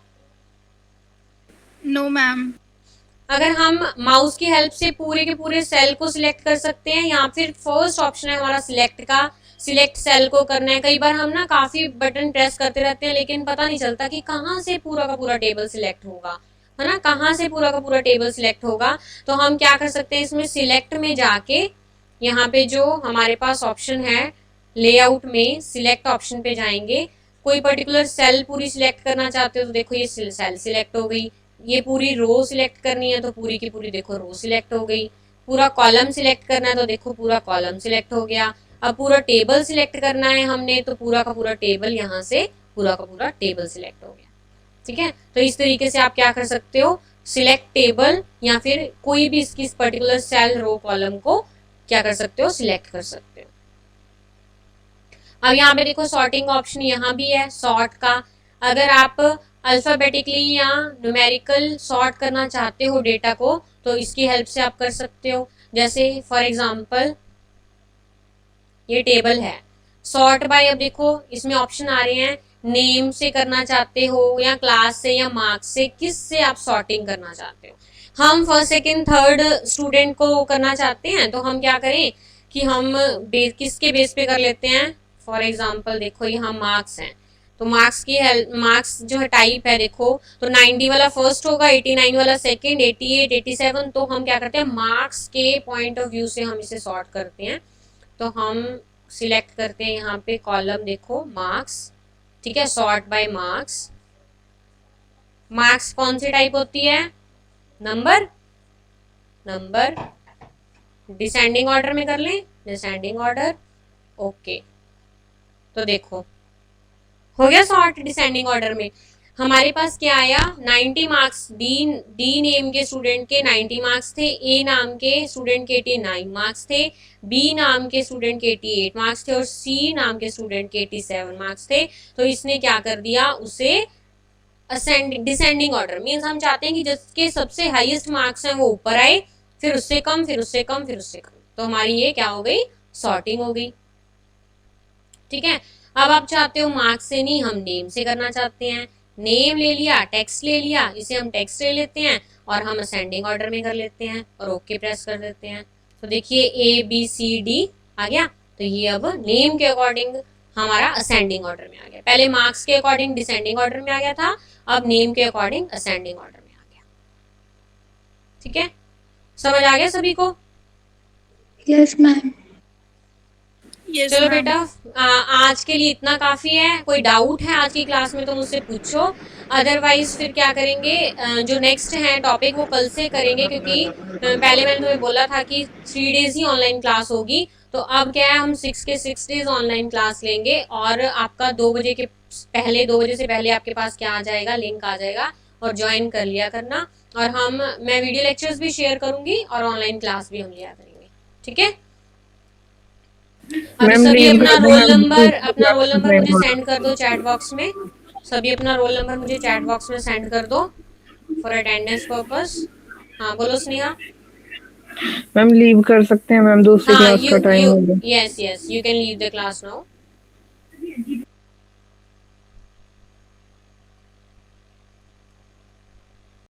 No ma'am. अगर हम माउस की हेल्प से पूरे के पूरे सेल को सिलेक्ट कर सकते हैं, या फिर फर्स्ट ऑप्शन है हमारा सिलेक्ट का, सिलेक्ट सेल को करना है। कई बार हम ना काफी बटन प्रेस करते रहते हैं, लेकिन पता नहीं चलता कि कहाँ से पूरा का पूरा टेबल सिलेक्ट होगा, है ना, कहाँ से पूरा का पूरा टेबल सिलेक्ट होगा। तो हम क्या कर सकते हैं, इसमें सिलेक्ट में जाके यहाँ पे जो हमारे पास ऑप्शन है लेआउट में, सिलेक्ट ऑप्शन पे जाएंगे। कोई पर्टिकुलर सेल पूरी सिलेक्ट करना चाहते हो तो देखो ये सेल सिलेक्ट हो गई, ये पूरी रो सिलेक्ट करनी है तो पूरी की पूरी देखो रो सिलेक्ट हो गई, पूरा कॉलम सिलेक्ट करना है तो देखो पूरा कॉलम सिलेक्ट हो गया। अब पूरा टेबल सिलेक्ट करना है हमने तो पूरा का पूरा टेबल, यहाँ से पूरा का पूरा टेबल सिलेक्ट हो गया, ठीक है। तो इस तरीके से आप क्या कर सकते हो, सिलेक्ट टेबल या फिर कोई भी इसकी पर्टिकुलर सेल रो कॉलम को क्या कर सकते हो, सिलेक्ट कर सकते हो। अब यहाँ पे देखो सॉर्टिंग ऑप्शन यहाँ भी है, सॉर्ट का। अगर आप अल्फाबेटिकली या न्यूमेरिकल सॉर्ट करना चाहते हो डेटा को, तो इसकी हेल्प से आप कर सकते हो। जैसे फॉर एग्जांपल ये टेबल है, सॉर्ट बाय, अब देखो इसमें ऑप्शन आ रहे हैं, नेम से करना चाहते हो या क्लास से या मार्क्स से, किस से आप सॉर्टिंग करना चाहते हो। हम फर्स्ट सेकंड थर्ड स्टूडेंट को करना चाहते हैं तो हम क्या करें कि हम किसके बेस पे कर लेते हैं। फॉर एग्जाम्पल देखो यहाँ मार्क्स हैं, तो मार्क्स की मार्क्स जो है टाइप है देखो, तो 90 वाला फर्स्ट होगा, 89 वाला सेकंड, 88 87, तो हम क्या करते हैं मार्क्स के पॉइंट ऑफ व्यू से हम इसे सॉर्ट करते हैं। तो हम सिलेक्ट करते हैं यहाँ पे कॉलम देखो मार्क्स, ठीक है, सॉर्ट बाय मार्क्स, मार्क्स कौन सी टाइप होती है? नंबर, नंबर डिसेंडिंग ऑर्डर में कर लें, डिसेंडिंग ऑर्डर। ओके, तो देखो हो गया सॉर्ट डिसेंडिंग ऑर्डर में। हमारे पास क्या आया, 90 मार्क्स, डी नेम के स्टूडेंट के 90 मार्क्स थे, ए नाम के स्टूडेंट के 89 मार्क्स थे, बी नाम के स्टूडेंट के 88 मार्क्स थे और सी नाम के स्टूडेंट के 87 मार्क्स थे। तो इसने क्या कर दिया, उसे असेंडिंग डिसेंडिंग ऑर्डर, मीन्स हम चाहते हैं कि जिसके सबसे हाईएस्ट मार्क्स हैं वो ऊपर आए, फिर उससे कम, फिर उससे कम, फिर उससे कम। तो हमारी ये क्या हो गई, सॉर्टिंग हो गई। ठीक है, अब आप चाहते हो मार्क्स से नहीं, हम नेम से करना चाहते हैं। नेम ले लिया, टेक्स्ट ले लिया, इसे हम टेक्स्ट ले लेते हैं और हम असेंडिंग ऑर्डर में कर लेते हैं और ओके प्रेस कर देते हैं। तो देखिए ए बी सी डी आ गया। तो ये अब नेम के अकॉर्डिंग हमारा असेंडिंग ऑर्डर में आ गया। पहले मार्क्स के अकॉर्डिंग डिसेंडिंग ऑर्डर में आ गया था, अब नेम के अकॉर्डिंग असेंडिंग ऑर्डर में आ गया। ठीक है, समझ आ गया सभी को? Yes ma'am. चलो बेटा, आज के लिए इतना काफी है। कोई डाउट है आज की क्लास में तो मुझसे पूछो, अदरवाइज फिर क्या करेंगे, जो नेक्स्ट है टॉपिक वो कल से करेंगे, क्योंकि पहले मैंने तुम्हें बोला था कि 3 डेज ही ऑनलाइन क्लास होगी। तो अब क्या है, हम 6 के 6 डेज ऑनलाइन क्लास लेंगे और आपका 2 बजे के पहले, 2 बजे से पहले आपके पास क्या आ जाएगा, लिंक आ जाएगा और ज्वाइन कर लिया करना। और मैं वीडियो लेक्चर्स भी शेयर करूंगी और ऑनलाइन क्लास भी हम लिया करेंगे। ठीक है, अभी सभी अपना रोल नंबर मुझे सेंड कर दो चैट बॉक्स में। सभी अपना रोल नंबर मुझे चैट बॉक्स में सेंड कर दो फॉर अटेंडेंस पर्पस। हाँ बोलो स्नेहा। मैम लीव कर सकते हैं मैम, दूसरी हाँ, क्लास का टाइम हो गया। Yes you can leave the class now.